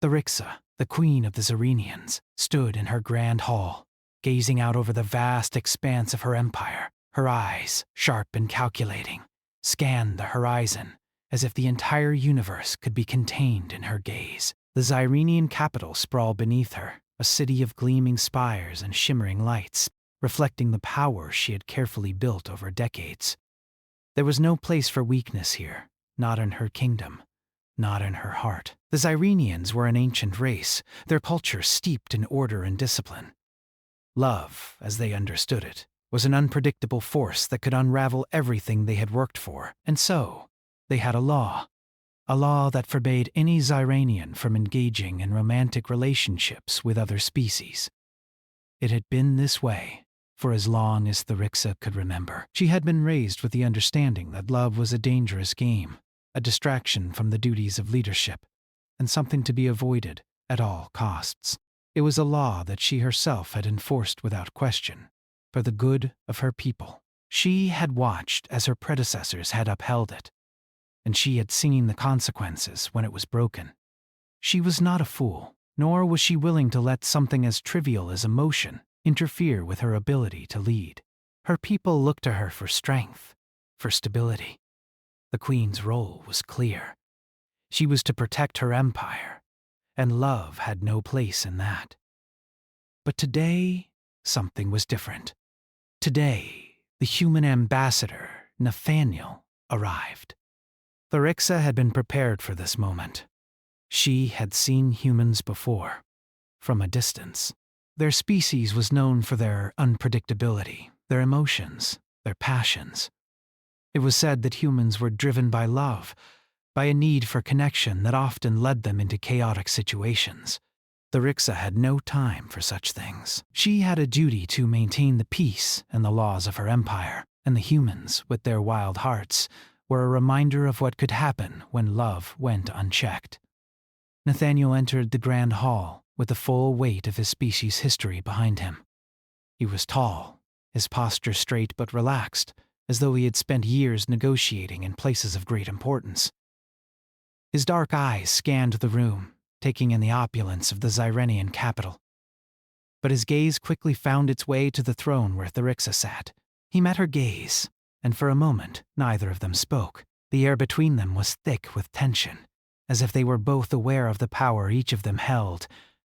Therixa, the queen of the Zerenians, stood in her grand hall, gazing out over the vast expanse of her empire. Her eyes, sharp and calculating, scanned the horizon as if the entire universe could be contained in her gaze. The Zyrenian capital sprawled beneath her, a city of gleaming spires and shimmering lights, reflecting the power she had carefully built over decades. There was no place for weakness here, not in her kingdom, not in her heart. The Zyrenians were an ancient race, their culture steeped in order and discipline. Love, as they understood it, was an unpredictable force that could unravel everything they had worked for, and so they had a law that forbade any Zyrenian from engaging in romantic relationships with other species. It had been this way for as long as Therixa could remember. She had been raised with the understanding that love was a dangerous game, a distraction from the duties of leadership, and something to be avoided at all costs. It was a law that she herself had enforced without question, for the good of her people. She had watched as her predecessors had upheld it, and she had seen the consequences when it was broken. She was not a fool, nor was she willing to let something as trivial as emotion interfere with her ability to lead. Her people looked to her for strength, for stability. The queen's role was clear. She was to protect her empire, and love had no place in that. But today, something was different. Today, the human ambassador, Nathaniel, arrived. Therixa had been prepared for this moment. She had seen humans before, from a distance. Their species was known for their unpredictability, their emotions, their passions. It was said that humans were driven by love, by a need for connection that often led them into chaotic situations. Therixa had no time for such things. She had a duty to maintain the peace and the laws of her empire, and the humans, with their wild hearts, were a reminder of what could happen when love went unchecked. Nathaniel entered the grand hall with the full weight of his species' history behind him. He was tall, his posture straight but relaxed, as though he had spent years negotiating in places of great importance. His dark eyes scanned the room, taking in the opulence of the Zyrenian capital. But his gaze quickly found its way to the throne where Therixa sat. He met her gaze, and for a moment neither of them spoke. The air between them was thick with tension, as if they were both aware of the power each of them held,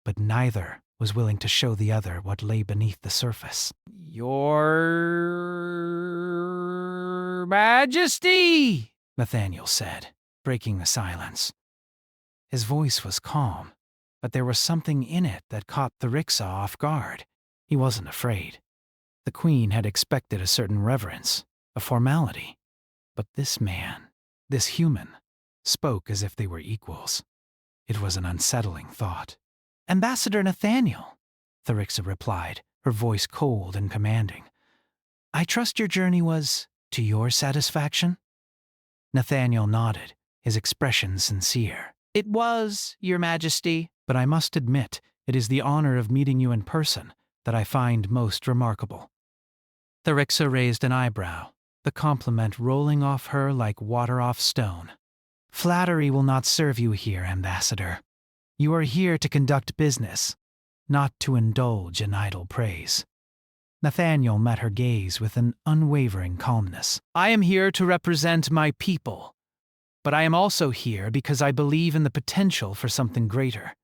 but neither was willing to show the other what lay beneath the surface. "Your Majesty," Nathaniel said, breaking the silence. His voice was calm, but there was something in it that caught Therixa off guard. He wasn't afraid. The queen had expected a certain reverence, a formality. But this man, this human, spoke as if they were equals. It was an unsettling thought. "Ambassador Nathaniel," Therixa replied, her voice cold and commanding. "I trust your journey was to your satisfaction?" Nathaniel nodded, his expression sincere. "It was, Your Majesty, but I must admit it is the honor of meeting you in person that I find most remarkable." Therixa raised an eyebrow, the compliment rolling off her like water off stone. "Flattery will not serve you here, Ambassador. You are here to conduct business, not to indulge in idle praise." Nathaniel met her gaze with an unwavering calmness. "I am here to represent my people, but I am also here because I believe in the potential for something greater,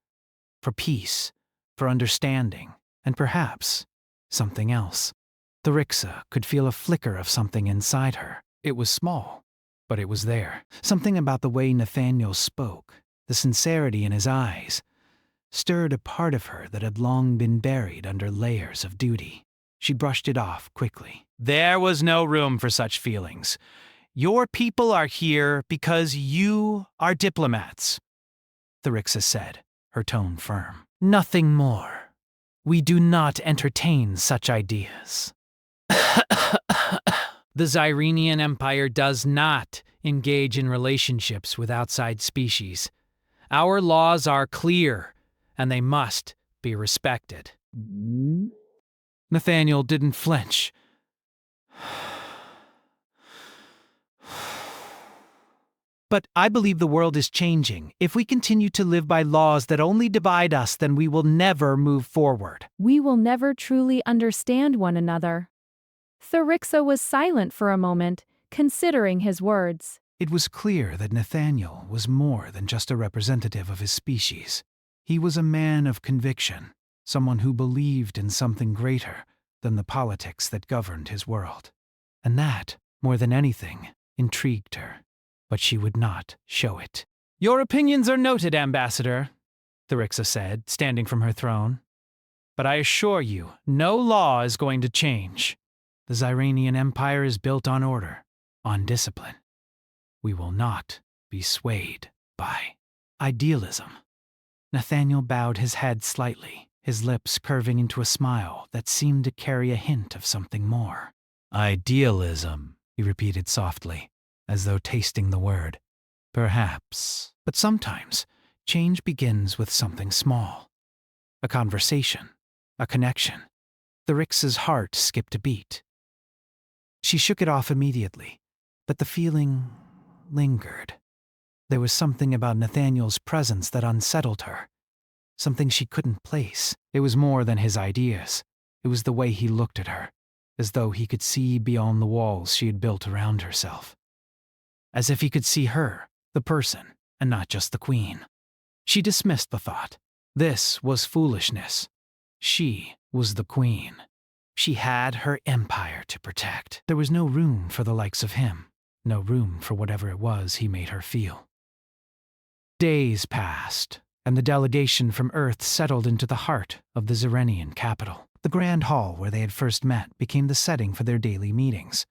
for peace, for understanding, and perhaps something else." Therixa could feel a flicker of something inside her. It was small, but it was there. Something about the way Nathaniel spoke, the sincerity in his eyes, stirred a part of her that had long been buried under layers of duty. She brushed it off quickly. "There was no room for such feelings. Your people are here because you are diplomats," Therixa said, her tone firm. "Nothing more. We do not entertain such ideas." The Zyrenian Empire does not engage in relationships with outside species. Our laws are clear, and they must be respected. Nathaniel didn't flinch. But I believe the world is changing. If we continue to live by laws that only divide us, then we will never move forward. We will never truly understand one another. Therixa was silent for a moment, considering his words. It was clear that Nathaniel was more than just a representative of his species. He was a man of conviction, someone who believed in something greater than the politics that governed his world. And that, more than anything, intrigued her. But she would not show it. "Your opinions are noted, Ambassador," Therixa said, standing from her throne. "But I assure you, no law is going to change. The Zyranian Empire is built on order, on discipline. We will not be swayed by idealism." Nathaniel bowed his head slightly, his lips curving into a smile that seemed to carry a hint of something more. "Idealism," he repeated softly, as though tasting the word. "Perhaps. But sometimes, change begins with something small. A conversation, a connection." Therixa's heart skipped a beat. She shook it off immediately, but the feeling lingered. There was something about Nathaniel's presence that unsettled her, something she couldn't place. It was more than his ideas. It was the way he looked at her, as though he could see beyond the walls she had built around herself. As if he could see her, the person, and not just the queen. She dismissed the thought. This was foolishness. She was the queen. She had her empire to protect. There was no room for the likes of him, no room for whatever it was he made her feel. Days passed, and the delegation from Earth settled into the heart of the Zyranian capital. The grand hall where they had first met became the setting for their daily meetings,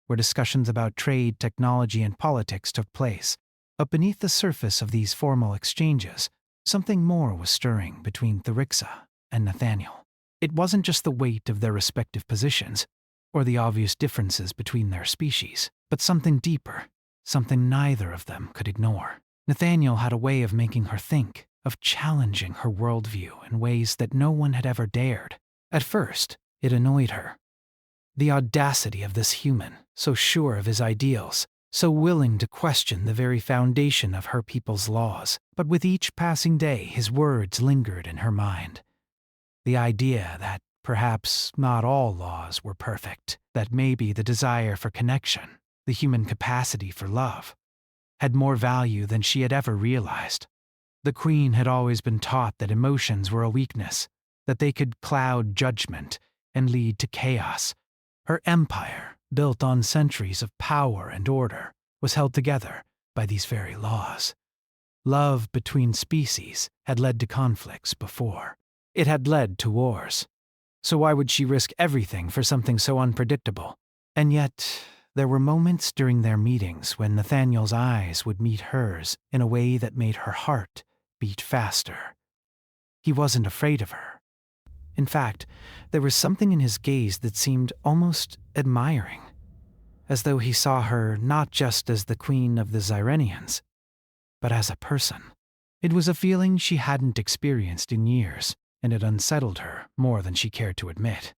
where discussions about trade, technology, and politics took place. But beneath the surface of these formal exchanges, something more was stirring between Therixa and Nathaniel. It wasn't just the weight of their respective positions, or the obvious differences between their species, but something deeper, something neither of them could ignore. Nathaniel had a way of making her think, of challenging her worldview in ways that no one had ever dared. At first, it annoyed her. The audacity of this human, so sure of his ideals, so willing to question the very foundation of her people's laws. But with each passing day, his words lingered in her mind. The idea that perhaps not all laws were perfect, that maybe the desire for connection, the human capacity for love, had more value than she had ever realized. The queen had always been taught that emotions were a weakness, that they could cloud judgment and lead to chaos. Her empire, built on centuries of power and order, was held together by these very laws. Love between species had led to conflicts before. It had led to wars. So why would she risk everything for something so unpredictable? And yet, there were moments during their meetings when Nathaniel's eyes would meet hers in a way that made her heart beat faster. He wasn't afraid of her. In fact, there was something in his gaze that seemed almost admiring, as though he saw her not just as the queen of the Zyranians, but as a person. It was a feeling she hadn't experienced in years, and it unsettled her more than she cared to admit.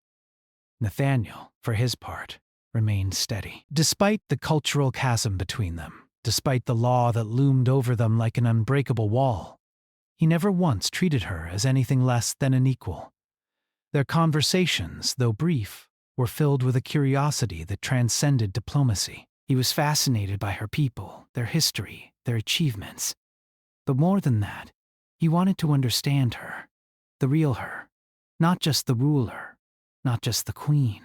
Nathaniel, for his part, remained steady. Despite the cultural chasm between them, despite the law that loomed over them like an unbreakable wall, he never once treated her as anything less than an equal. Their conversations, though brief, were filled with a curiosity that transcended diplomacy. He was fascinated by her people, their history, their achievements. But more than that, he wanted to understand her, the real her, not just the ruler, not just the queen.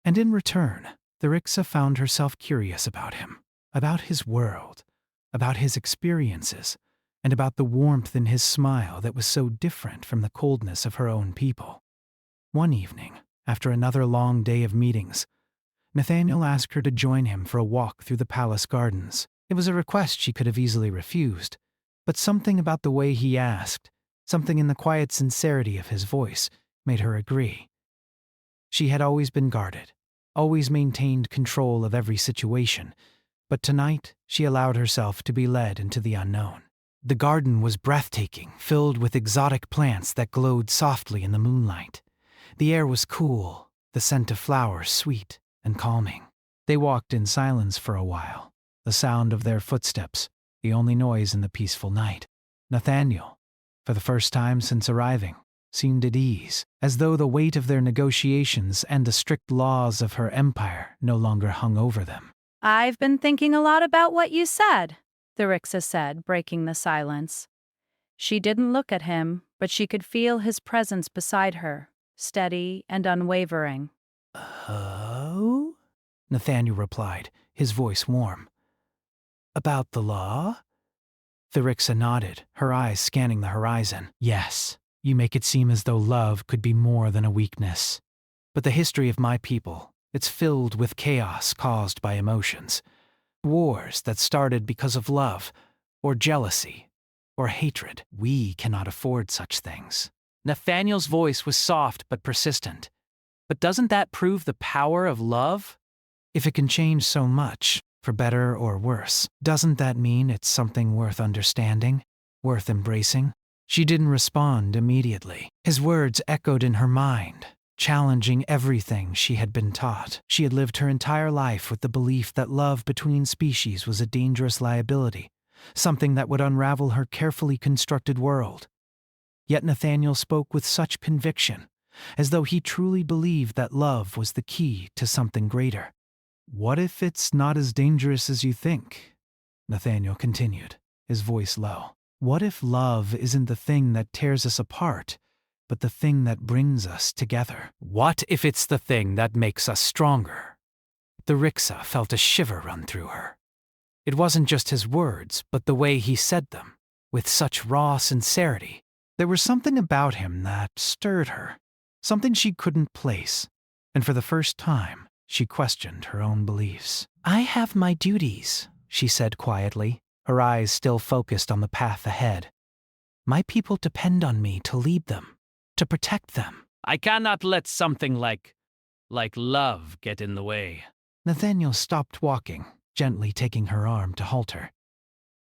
And in return, Therixa found herself curious about him, about his world, about his experiences, and about the warmth in his smile that was so different from the coldness of her own people. One evening, after another long day of meetings, Nathaniel asked her to join him for a walk through the palace gardens. It was a request she could have easily refused, but something about the way he asked, something in the quiet sincerity of his voice, made her agree. She had always been guarded, always maintained control of every situation, but tonight she allowed herself to be led into the unknown. The garden was breathtaking, filled with exotic plants that glowed softly in the moonlight. The air was cool, the scent of flowers sweet and calming. They walked in silence for a while, the sound of their footsteps the only noise in the peaceful night. Nathaniel, for the first time since arriving, seemed at ease, as though the weight of their negotiations and the strict laws of her empire no longer hung over them. "I've been thinking a lot about what you said," Therixa said, breaking the silence. She didn't look at him, but she could feel his presence beside her, steady and unwavering. "Oh?" Nathaniel replied, his voice warm. "About the law?" Therixa nodded, her eyes scanning the horizon. "Yes, you make it seem as though love could be more than a weakness. But the history of my people, it's filled with chaos caused by emotions. Wars that started because of love, or jealousy, or hatred. We cannot afford such things." Nathaniel's voice was soft but persistent. "But doesn't that prove the power of love? If it can change so much, for better or worse, doesn't that mean it's something worth understanding, worth embracing?" She didn't respond immediately. His words echoed in her mind, challenging everything she had been taught. She had lived her entire life with the belief that love between species was a dangerous liability, something that would unravel her carefully constructed world. Yet Nathaniel spoke with such conviction, as though he truly believed that love was the key to something greater. "What if it's not as dangerous as you think?" Nathaniel continued, his voice low. "What if love isn't the thing that tears us apart, but the thing that brings us together? What if it's the thing that makes us stronger?" Therixa felt a shiver run through her. It wasn't just his words, but the way he said them, with such raw sincerity. There was something about him that stirred her, something she couldn't place, and for the first time, she questioned her own beliefs. "I have my duties," she said quietly, her eyes still focused on the path ahead. "My people depend on me to lead them, to protect them. I cannot let something like love get in the way." Nathaniel stopped walking, gently taking her arm to halt her.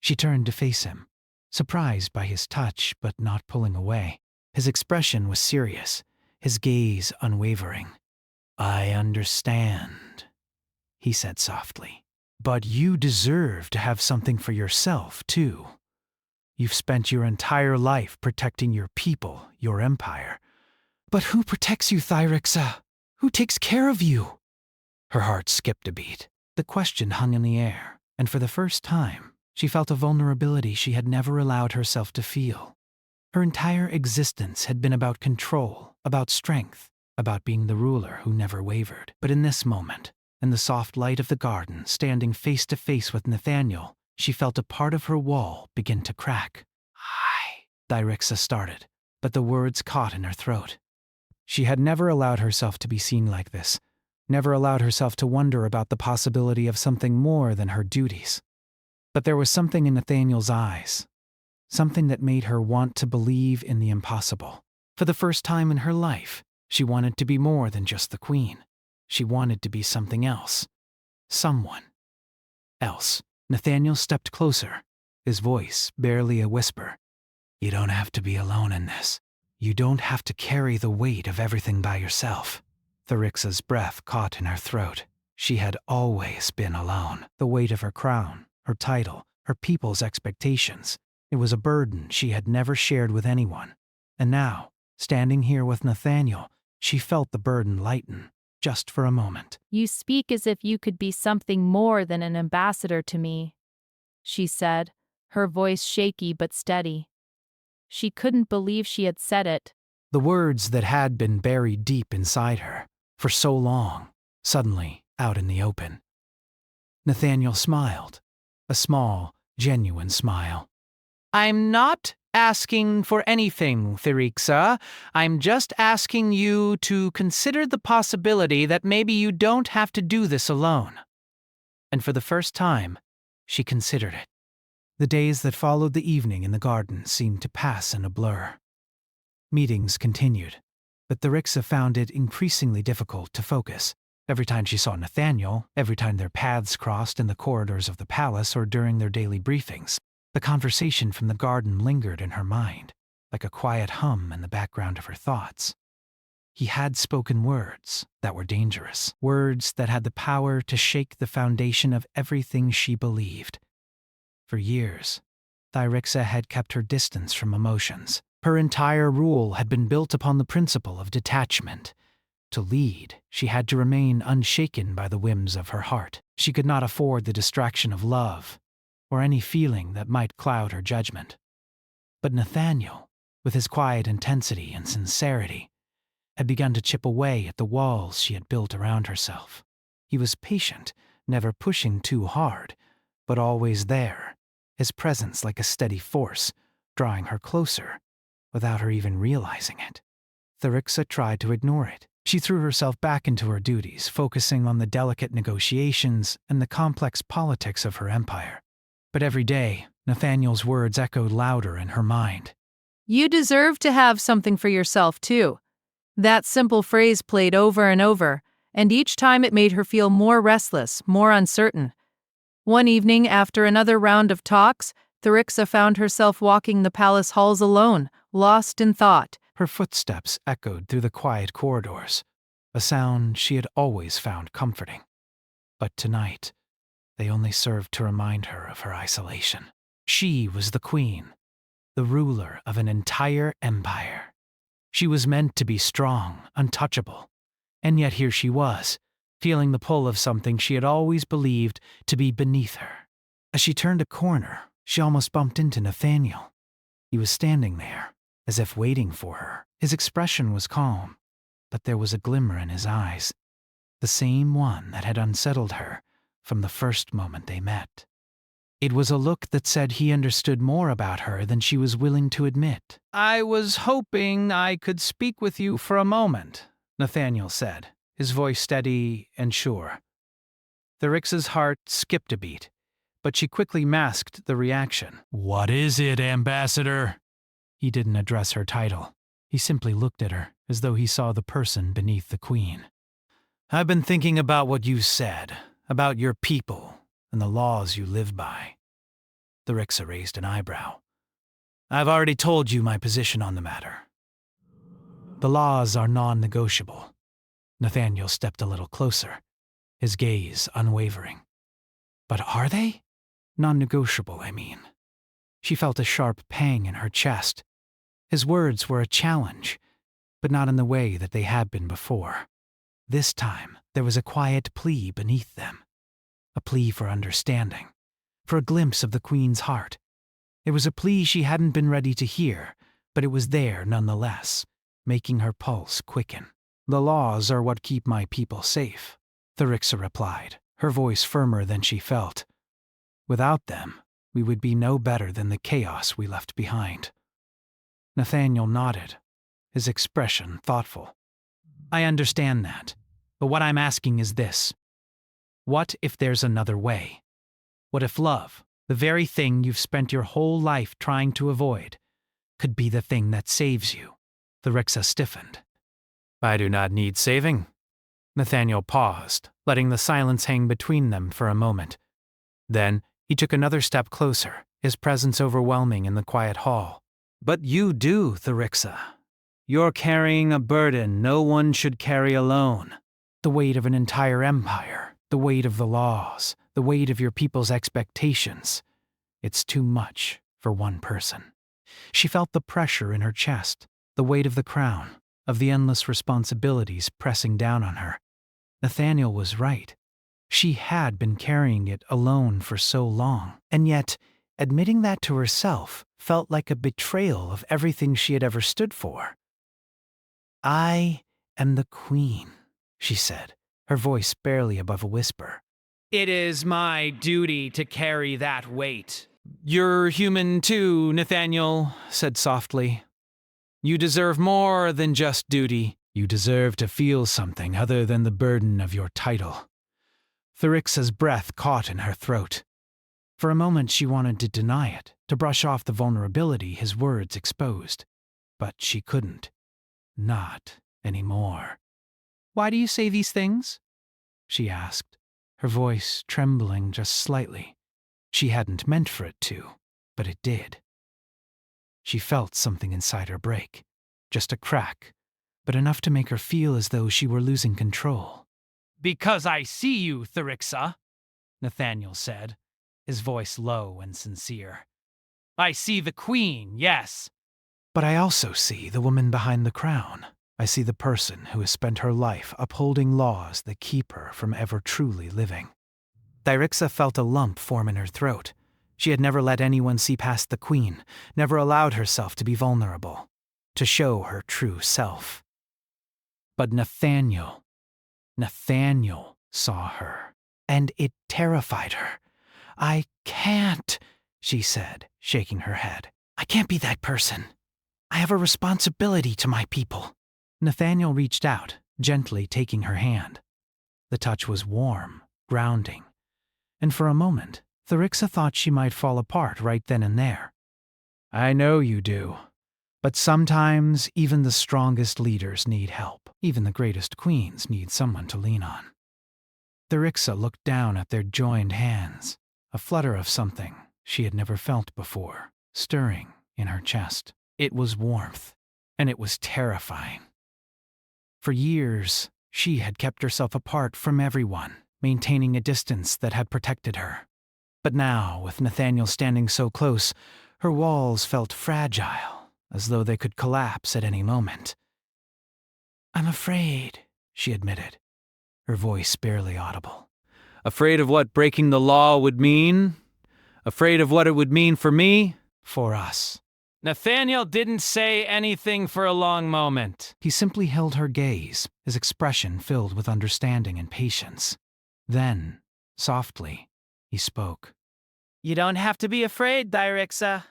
She turned to face him, surprised by his touch but not pulling away. His expression was serious, his gaze unwavering. "I understand," he said softly. "But you deserve to have something for yourself, too. You've spent your entire life protecting your people, your empire. But who protects you, Therixa? Who takes care of you?" Her heart skipped a beat. The question hung in the air, and for the first time, she felt a vulnerability she had never allowed herself to feel. Her entire existence had been about control, about strength, about being the ruler who never wavered. But in this moment, in the soft light of the garden, standing face to face with Nathaniel, she felt a part of her wall begin to crack. "Hi," Therixa started, but the words caught in her throat. She had never allowed herself to be seen like this, never allowed herself to wonder about the possibility of something more than her duties. But there was something in Nathaniel's eyes, something that made her want to believe in the impossible. For the first time in her life, she wanted to be more than just the queen. She wanted to be something else. Someone else. Nathaniel stepped closer, his voice barely a whisper. "You don't have to be alone in this. You don't have to carry the weight of everything by yourself." Therixa's breath caught in her throat. She had always been alone. The weight of her crown, her title, her people's expectations. It was a burden she had never shared with anyone. And now, standing here with Nathaniel, she felt the burden lighten, just for a moment. "You speak as if you could be something more than an ambassador to me," she said, her voice shaky but steady. She couldn't believe she had said it. The words that had been buried deep inside her, for so long, suddenly out in the open. Nathaniel smiled, a small, genuine smile. "I'm not asking for anything, Therixa. I'm just asking you to consider the possibility that maybe you don't have to do this alone." And for the first time, she considered it. The days that followed the evening in the garden seemed to pass in a blur. Meetings continued, but Therixa found it increasingly difficult to focus. Every time she saw Nathaniel, every time their paths crossed in the corridors of the palace or during their daily briefings, the conversation from the garden lingered in her mind, like a quiet hum in the background of her thoughts. He had spoken words that were dangerous, words that had the power to shake the foundation of everything she believed. For years, Thyrixa had kept her distance from emotions. Her entire rule had been built upon the principle of detachment. To lead, she had to remain unshaken by the whims of her heart. She could not afford the distraction of love, or any feeling that might cloud her judgment. But Nathaniel, with his quiet intensity and sincerity, had begun to chip away at the walls she had built around herself. He was patient, never pushing too hard, but always there, his presence like a steady force, drawing her closer, without her even realizing it. Thyrixa tried to ignore it. She threw herself back into her duties, focusing on the delicate negotiations and the complex politics of her empire. But every day, Nathaniel's words echoed louder in her mind. You deserve to have something for yourself, too. That simple phrase played over and over, and each time it made her feel more restless, more uncertain. One evening, after another round of talks, Thyrixa found herself walking the palace halls alone, lost in thought. Her footsteps echoed through the quiet corridors, a sound she had always found comforting. But tonight, they only served to remind her of her isolation. She was the queen, the ruler of an entire empire. She was meant to be strong, untouchable, and yet here she was, feeling the pull of something she had always believed to be beneath her. As she turned a corner, she almost bumped into Nathaniel. He was standing there, as if waiting for her. His expression was calm, but there was a glimmer in his eyes, the same one that had unsettled her from the first moment they met. It was a look that said he understood more about her than she was willing to admit. "I was hoping I could speak with you for a moment," Nathaniel said, his voice steady and sure. Thyrixa's heart skipped a beat, but she quickly masked the reaction. "What is it, Ambassador?" He didn't address her title. He simply looked at her, as though he saw the person beneath the queen. "I've been thinking about what you said, about your people and the laws you live by." Thyrixa raised an eyebrow. "I've already told you my position on the matter. The laws are non-negotiable." Nathaniel stepped a little closer, his gaze unwavering. "But are they? Non-negotiable, I mean." She felt a sharp pang in her chest. His words were a challenge, but not in the way that they had been before. This time, there was a quiet plea beneath them. A plea for understanding, for a glimpse of the queen's heart. It was a plea she hadn't been ready to hear, but it was there nonetheless, making her pulse quicken. "The laws are what keep my people safe," Thyrixa replied, her voice firmer than she felt. "Without them, we would be no better than the chaos we left behind." Nathaniel nodded, his expression thoughtful. "I understand that, but what I'm asking is this. What if there's another way? What if love, the very thing you've spent your whole life trying to avoid, could be the thing that saves you?" Thyrixa stiffened. "I do not need saving." Nathaniel paused, letting the silence hang between them for a moment. Then he took another step closer, his presence overwhelming in the quiet hall. "But you do, Thyrixa. You're carrying a burden no one should carry alone. The weight of an entire empire, the weight of the laws, the weight of your people's expectations. It's too much for one person." She felt the pressure in her chest, the weight of the crown, of the endless responsibilities pressing down on her. Nathaniel was right. She had been carrying it alone for so long, and yet admitting that to herself felt like a betrayal of everything she had ever stood for. "I am the queen," she said, her voice barely above a whisper. "It is my duty to carry that weight." "You're human too," Nathaniel said softly. "You deserve more than just duty. You deserve to feel something other than the burden of your title." Thyrixa's breath caught in her throat. For a moment she wanted to deny it, to brush off the vulnerability his words exposed. But she couldn't. Not anymore. "Why do you say these things?" she asked, her voice trembling just slightly. She hadn't meant for it to, but it did. She felt something inside her break. Just a crack, but enough to make her feel as though she were losing control. "Because I see you, Thyrixa," Nathaniel said, his voice low and sincere. "I see the queen, yes. But I also see the woman behind the crown. I see the person who has spent her life upholding laws that keep her from ever truly living." Thyrixa felt a lump form in her throat. She had never let anyone see past the queen, never allowed herself to be vulnerable, to show her true self. But Nathaniel saw her, and it terrified her. "I can't," she said, shaking her head. "I can't be that person. I have a responsibility to my people." Nathaniel reached out, gently taking her hand. The touch was warm, grounding, and for a moment, Thyrixa thought she might fall apart right then and there. "I know you do. But sometimes even the strongest leaders need help. Even the greatest queens need someone to lean on." Thyrixa looked down at their joined hands, a flutter of something she had never felt before, stirring in her chest. It was warmth, and it was terrifying. For years, she had kept herself apart from everyone, maintaining a distance that had protected her. But now, with Nathaniel standing so close, her walls felt fragile, as though they could collapse at any moment. "I'm afraid," she admitted, her voice barely audible. "Afraid of what breaking the law would mean? Afraid of what it would mean for me? For us." Nathaniel didn't say anything for a long moment. He simply held her gaze, his expression filled with understanding and patience. Then, softly, he spoke. "You don't have to be afraid, Thyrixa.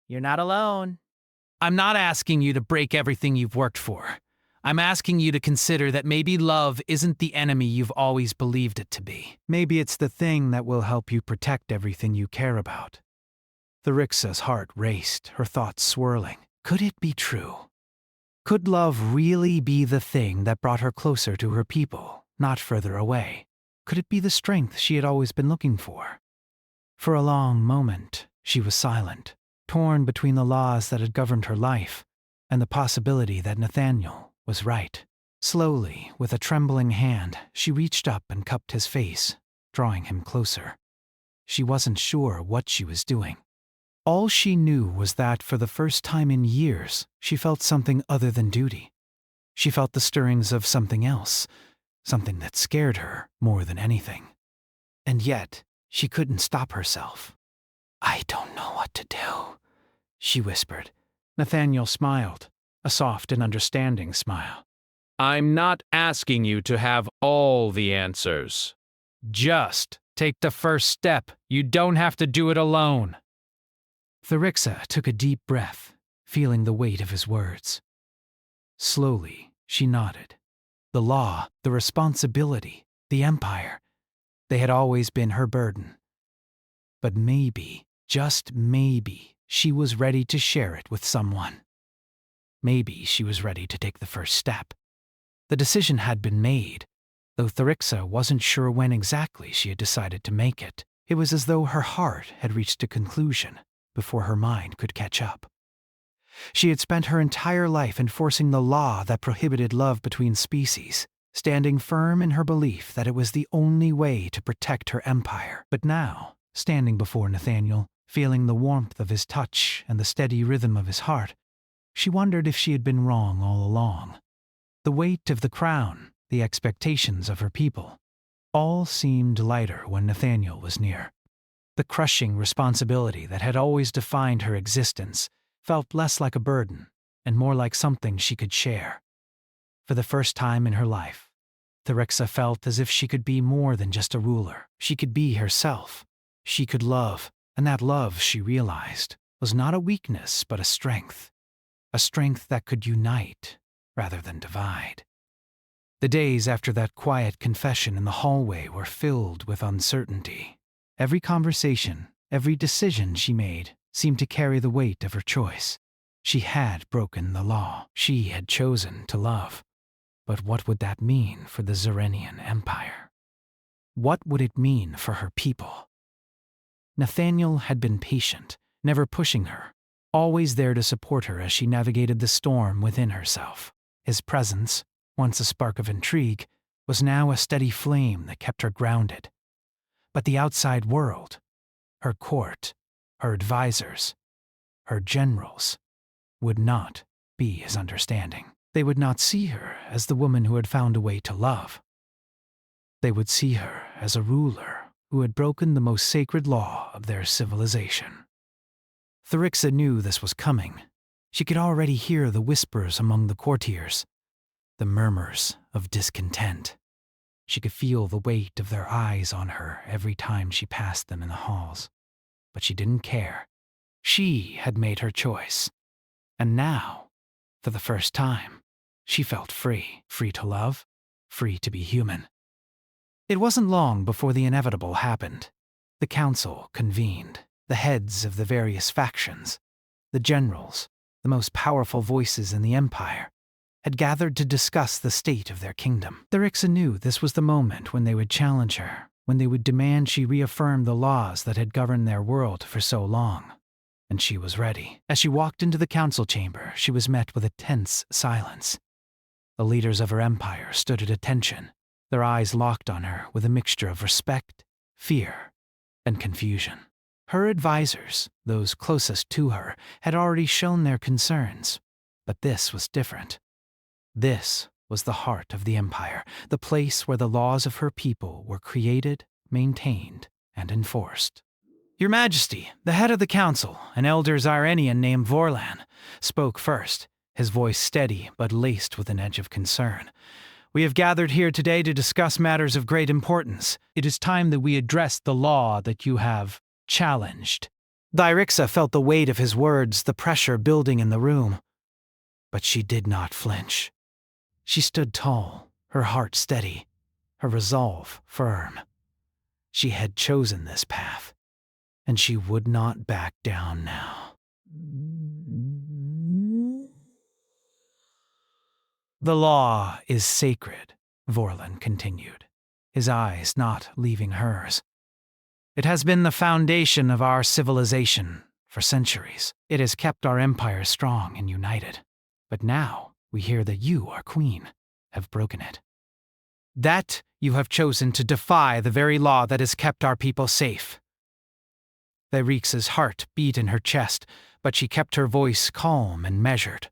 You're not alone." "I'm not asking you to break everything you've worked for. I'm asking you to consider that maybe love isn't the enemy you've always believed it to be. Maybe it's the thing that will help you protect everything you care about." Thyrixa's heart raced, her thoughts swirling. Could it be true? Could love really be the thing that brought her closer to her people, not further away? Could it be the strength she had always been looking for? For a long moment, she was silent, torn between the laws that had governed her life and the possibility that Nathaniel was right. Slowly, with a trembling hand, she reached up and cupped his face, drawing him closer. She wasn't sure what she was doing. All she knew was that for the first time in years, she felt something other than duty. She felt the stirrings of something else, something that scared her more than anything. And yet, she couldn't stop herself. "I don't know what to do," she whispered. Nathaniel smiled, a soft and understanding smile. "I'm not asking you to have all the answers. Just take the first step. You don't have to do it alone." Thyrixa took a deep breath, feeling the weight of his words. Slowly, she nodded. The law, the responsibility, the empire, they had always been her burden. But maybe, just maybe, she was ready to share it with someone. Maybe she was ready to take the first step. The decision had been made, though Thyrixa wasn't sure when exactly she had decided to make it. It was as though her heart had reached a conclusion before her mind could catch up. She had spent her entire life enforcing the law that prohibited love between species, standing firm in her belief that it was the only way to protect her empire. But now, standing before Nathaniel, feeling the warmth of his touch and the steady rhythm of his heart, she wondered if she had been wrong all along. The weight of the crown, the expectations of her people, all seemed lighter when Nathaniel was near. The crushing responsibility that had always defined her existence felt less like a burden and more like something she could share. For the first time in her life, Thyrixa felt as if she could be more than just a ruler. She could be herself. She could love, and that love, she realized, was not a weakness but a strength that could unite rather than divide. The days after that quiet confession in the hallway were filled with uncertainty. Every conversation, every decision she made seemed to carry the weight of her choice. She had broken the law. She had chosen to love. But what would that mean for the Zerenian Empire? What would it mean for her people? Nathaniel had been patient, never pushing her, always there to support her as she navigated the storm within herself. His presence, once a spark of intrigue, was now a steady flame that kept her grounded. But the outside world, her court, her advisors, her generals, would not be as understanding. They would not see her as the woman who had found a way to love. They would see her as a ruler who had broken the most sacred law of their civilization. Therixa knew this was coming. She could already hear the whispers among the courtiers, the murmurs of discontent. She could feel the weight of their eyes on her every time she passed them in the halls. But she didn't care. She had made her choice. And now, for the first time, she felt free. Free to love, free to be human. It wasn't long before the inevitable happened. The council convened. The heads of the various factions, the generals, the most powerful voices in the empire, had gathered to discuss the state of their kingdom. Therixa knew this was the moment when they would challenge her, when they would demand she reaffirm the laws that had governed their world for so long. And she was ready. As she walked into the council chamber, she was met with a tense silence. The leaders of her empire stood at attention, their eyes locked on her with a mixture of respect, fear, and confusion. Her advisors, those closest to her, had already shown their concerns, but this was different. This was the heart of the empire, the place where the laws of her people were created, maintained, and enforced. Your Majesty, the head of the council, an elder Zyrenian named Vorlan, spoke first, his voice steady but laced with an edge of concern. We have gathered here today to discuss matters of great importance. It is time that we address the law that you have challenged. Therixa felt the weight of his words, the pressure building in the room. But she did not flinch. She stood tall, her heart steady, her resolve firm. She had chosen this path, and she would not back down now. The law is sacred, Vorlan continued, his eyes not leaving hers. It has been the foundation of our civilization for centuries. It has kept our empire strong and united. But now we hear that you, our queen, have broken it. That you have chosen to defy the very law that has kept our people safe. Therixa's heart beat in her chest, but she kept her voice calm and measured.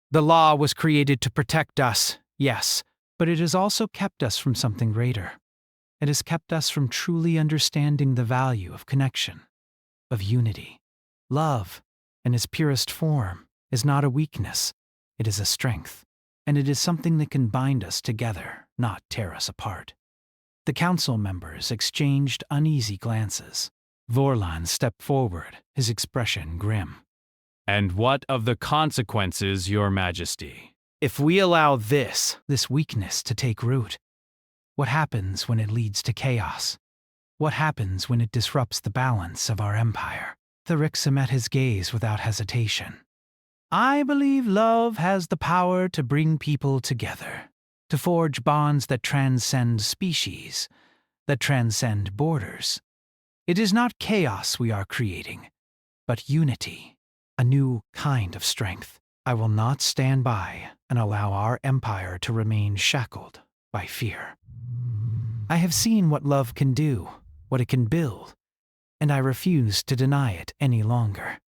The law was created to protect us, yes, but it has also kept us from something greater. It has kept us from truly understanding the value of connection, of unity. Love, in its purest form, is not a weakness. It is a strength, and it is something that can bind us together, not tear us apart. The council members exchanged uneasy glances. Vorlan stepped forward, his expression grim. And what of the consequences, Your Majesty? If we allow this weakness to take root, what happens when it leads to chaos? What happens when it disrupts the balance of our empire? Therixa met his gaze without hesitation. I believe love has the power to bring people together, to forge bonds that transcend species, that transcend borders. It is not chaos we are creating, but unity, a new kind of strength. I will not stand by and allow our empire to remain shackled by fear. I have seen what love can do, what it can build, and I refuse to deny it any longer.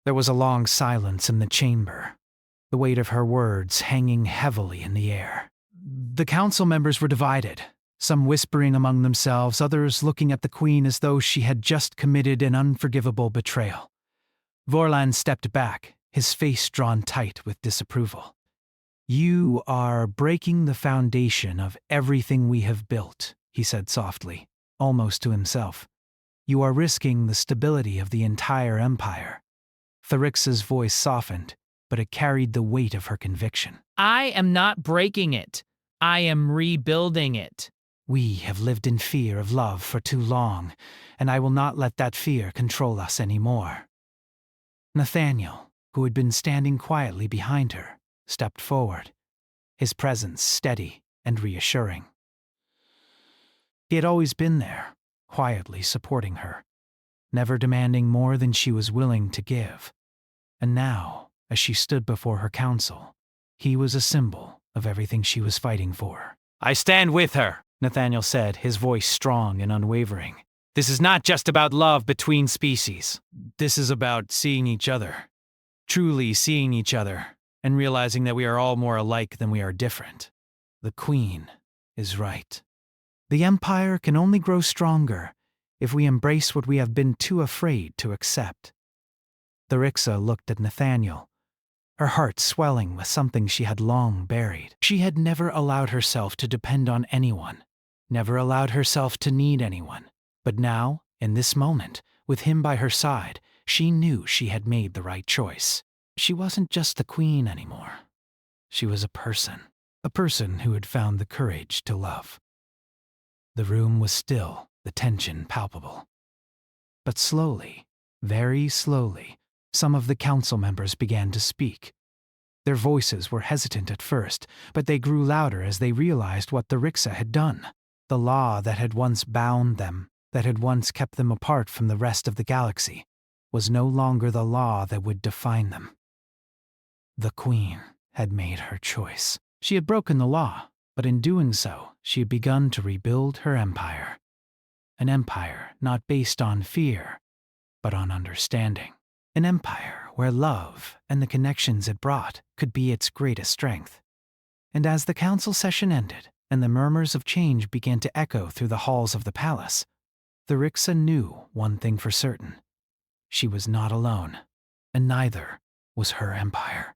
There was a long silence in the chamber, the weight of her words hanging heavily in the air. The council members were divided, some whispering among themselves, others looking at the queen as though she had just committed an unforgivable betrayal. Vorlan stepped back, his face drawn tight with disapproval. You are breaking the foundation of everything we have built, he said softly, almost to himself. You are risking the stability of the entire empire. Therixa's voice softened, but it carried the weight of her conviction. I am not breaking it. I am rebuilding it. We have lived in fear of love for too long, and I will not let that fear control us anymore. Nathaniel, who had been standing quietly behind her, stepped forward, his presence steady and reassuring. He had always been there, quietly supporting her, never demanding more than she was willing to give. And now, as she stood before her council, he was a symbol of everything she was fighting for. I stand with her, Nathaniel said, his voice strong and unwavering. This is not just about love between species. This is about seeing each other. Truly seeing each other, and realizing that we are all more alike than we are different. The Queen is right. The Empire can only grow stronger if we embrace what we have been too afraid to accept. Therixa looked at Nathaniel, her heart swelling with something she had long buried. She had never allowed herself to depend on anyone, never allowed herself to need anyone. But now, in this moment, with him by her side, she knew she had made the right choice. She wasn't just the Queen anymore. She was a person who had found the courage to love. The room was still, the tension palpable. But slowly, very slowly, some of the council members began to speak. Their voices were hesitant at first, but they grew louder as they realized what Therixa had done. The law that had once bound them, that had once kept them apart from the rest of the galaxy, was no longer the law that would define them. The Queen had made her choice. She had broken the law, but in doing so, she had begun to rebuild her empire. An empire not based on fear, but on understanding. An empire where love and the connections it brought could be its greatest strength. And as the council session ended, and the murmurs of change began to echo through the halls of the palace, Therixa knew one thing for certain. She was not alone, and neither was her empire.